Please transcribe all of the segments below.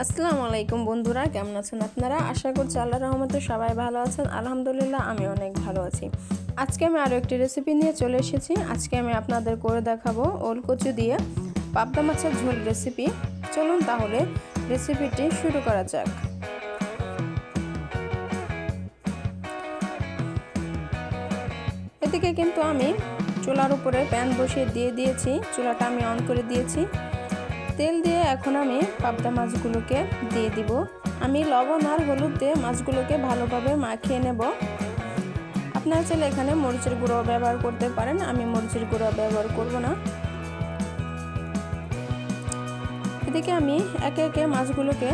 আসসালামু আলাইকুম বন্ধুরা, কেমন আছেন আপনারা? আশা করছি আল্লাহর রহমতে সবাই ভালো আছেন। আলহামদুলিল্লাহ আমি অনেক ভালো আছি। আজকে আমি আরও একটি রেসিপি নিয়ে চলে এসেছি। আজকে আমি আপনাদের করে দেখাবো ওলকচু দিয়ে পাবদা মাছের ঝোল রেসিপি। চলুন তাহলে রেসিপিটি শুরু করা যাক। এদিকে কিন্তু আমি চুলার উপরে প্যান বসিয়ে দিয়েছি। চুলাটা আমি অন করে দিয়েছি। তেল দিয়ে এখন আমি পাবদা মাছগুলোকে দিয়ে দিব। আমি লবণ আর হলুদ দিয়ে মাছগুলোকে ভালোভাবে মাখিয়ে নেব। আপনারা চাইলে এখানে মরিচের গুঁড়ো ব্যবহার করতে পারেন, আমি মরিচের গুঁড়ো ব্যবহার করব না। এদিকে আমি একে একে মাছগুলোকে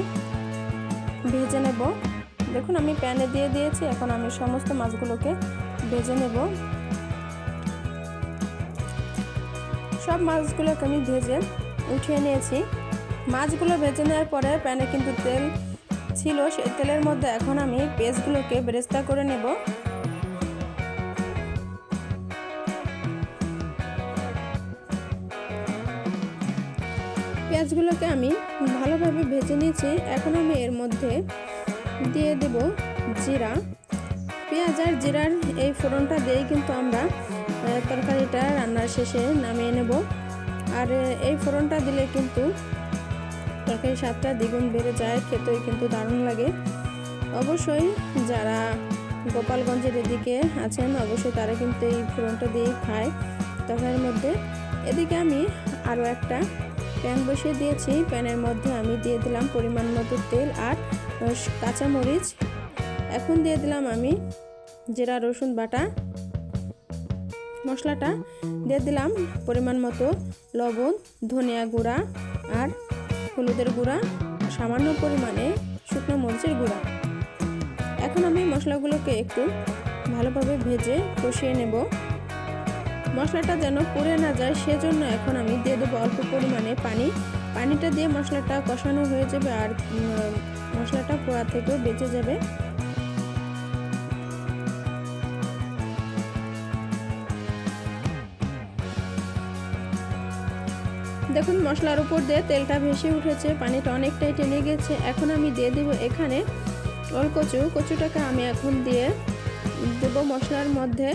ভেজে নেব। দেখুন আমি প্যানে দিয়ে দিয়েছি, এখন আমি সমস্ত মাছগুলোকে ভেজে নেব। সব মাছগুলোকে আমি ভেজে উঠিয়ে নিয়েছি। মাছগুলো ভেজে নেওয়ার পরে প্যানে কিন্তু তেল ছিল, সেই তেলের মধ্যে এখন আমি পেঁয়াজগুলোকে বেরেস্তা করে নেব। পেঁয়াজগুলোকে আমি ভালোভাবে ভেজে নিয়েছি। এখন আমি এর মধ্যে দিয়ে দেব জিরা। পেঁয়াজ আর জিরার এই ফোড়নটা দিয়েই কিন্তু আমরা তরকারিটা রান্নার শেষে নামিয়ে নেব। আর এই ফোড়নটা দিলে কিন্তু তরকারির স্বাদটা দ্বিগুণ বেড়ে যায়, খেতেও কিন্তু দারুণ লাগে। অবশ্যই যারা গোপালগঞ্জের এদিকে আছেন অবশ্যই তারা কিন্তু এই ফোড়নটা দিয়েই খায় তরকারির মধ্যে। এদিকে আমি আরও একটা প্যান বসিয়ে দিয়েছি। প্যানের মধ্যে আমি দিয়ে দিলাম পরিমাণ মতো তেল আর কাঁচামরিচ। এখন দিয়ে দিলাম আমি জিরা রসুন বাটা মশলাটা, দিয়ে দিলাম পরিমাণ মতো লবণ, ধনিয়া গুঁড়া আর হলুদের গুঁড়া, সামান্য পরিমাণে শুকনো মরিচের গুঁড়া। এখন আমি মশলাগুলোকে একটু ভালোভাবে ভেজে কষিয়ে নেব। মশলাটা যেন পুড়ে না যায় সেজন্য এখন আমি দিয়ে দেবো অল্প পরিমাণে পানি। পানিটা দিয়ে মশলাটা কষানো হয়ে যাবে আর মশলাটা পোড়া থেকেও বেঁচে যাবে। দেখুন মশলার উপর দিয়ে তেলটা ভেসে উঠেছে, পানিটা অনেকটাই টেনে গেছে। এখন আমি দিয়ে দেব এখানে ওলকচু। কচুটাকে আমি এখন দিয়ে দেব মশলার মধ্যে।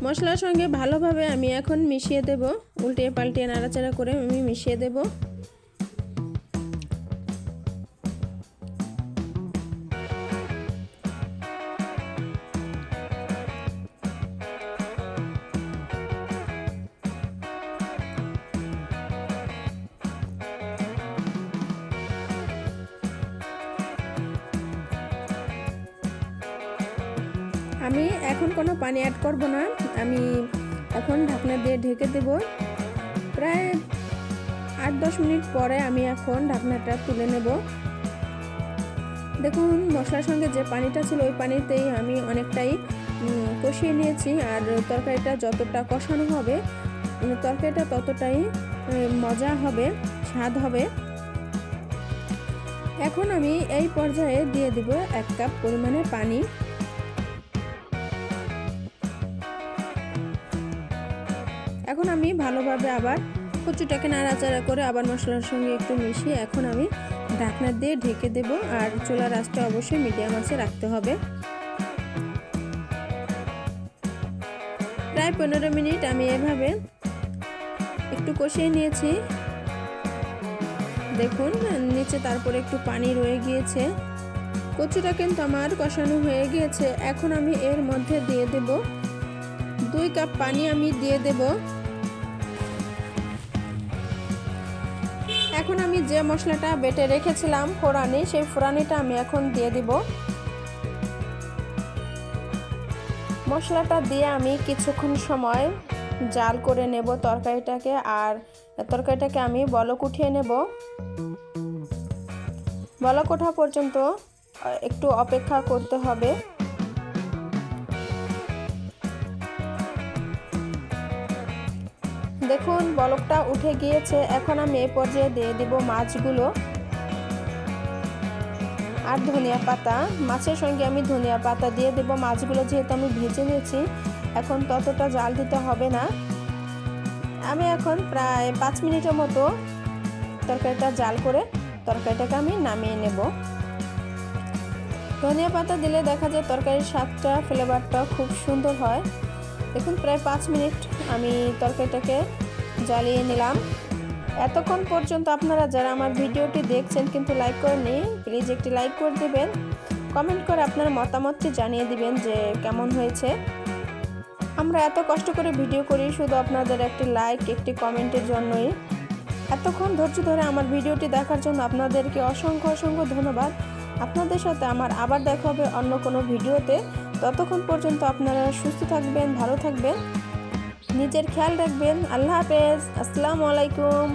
মশলার সঙ্গে ভালোভাবে আমি এখন মিশিয়ে দেব, উল্টে পাল্টে নাড়াচাড়া করে আমি মিশিয়ে দেব। আমি এখন কোনো পানি অ্যাড করব না, আমি এখন ঢাকনা দিয়ে ঢেকে দেব। প্রায় 8-10 মিনিট পরে আমি এখন ঢাকনাটা তুলে নেব। দেখুন মশলার সঙ্গে যে পানিটা ছিল ওই পানিতেই আমি অনেকটাই কষিয়ে নিয়েছি। আর তরকারিটা যতটা কষানো হবে তরকারিটা ততটাই মজা হবে, স্বাদ হবে। এখন আমি এই পর্যায়ে দিয়ে দেব 1 কাপ পরিমাণে পানি। এখন আমি ভালোভাবে আবার কচুটাকে নাড়াচাড়া করে আবার মশলার সঙ্গে একটু মিশিয়ে এখন আমি ঢাকনা দিয়ে ঢেকে দেব। আর চুলার আঁচটা অবশ্যই মিডিয়াম আঁচে রাখতে হবে। প্রায় 15 মিনিট আমি এভাবে একটু কষিয়ে নিয়েছি। দেখুন নিচে তারপরে একটু পানি রয়ে গিয়েছে। কচুটা কিন্তু আমার কষানো হয়ে গিয়েছে। এখন আমি এর মধ্যে দিয়ে দেব 2 কাপ পানি আমি দিয়ে দেব। এখন আমি যে মশলাটা বেটে রেখেছিলাম ফোড়ানি, সেই ফোড়ানিটা আমি এখন দিয়ে দিব। মশলাটা দিয়ে আমি কিছুক্ষণ সময় জাল করে নেব তরকারিটাকে। আর তরকারিটাকে আমি বলক উঠিয়ে নেব। বলক ওঠা পর্যন্ত একটু অপেক্ষা করতে হবে। দেখুন বলকটা উঠে গিয়েছে। এখন আমি এই পর্যায়ে দিয়ে দিব মাছগুলো আর ধনিয়া পাতা। মাছের সঙ্গে আমি ধনিয়া পাতা দিয়ে দেব। মাছগুলো যেহেতু আমি ভেজে নিয়েছি এখন ততটা জাল দিতে হবে না। আমি এখন প্রায় 5 মিনিটের মতো তরকারিটা জাল করে তরকারিটাকে আমি নামিয়ে নেব। ধনিয়া পাতা দিলে দেখা যায় তরকারির স্বাদটা ফ্লেভারটা খুব সুন্দর হয়। দেখুন প্রায় 5 মিনিট আমি তরকারিটাকে জ্বালিয়ে নিলাম। এতক্ষণ পর্যন্ত আপনারা যারা আমার ভিডিওটি দেখছেন কিন্তু লাইক করেননি, প্লিজ একটি লাইক করে দেবেন, কমেন্ট করে আপনার মতামতটি জানিয়ে দিবেন যে কেমন হয়েছে। আমরা এত কষ্ট করে ভিডিও করি শুধু আপনাদের একটি লাইক একটি কমেন্টের জন্যই। এতক্ষণ ধৈর্য ধরে আমার ভিডিওটি দেখার জন্য আপনাদেরকে অসংখ্য অসংখ্য ধন্যবাদ। আপনাদের সাথে আমার আবার দেখা হবে অন্য কোনো ভিডিওতে। ততক্ষণ পর্যন্ত আপনারা সুস্থ থাকবেন, ভালো থাকবেন, নিজের খেয়াল রাখবেন। আল্লাহ হাফেজ, আসসালামু আলাইকুম।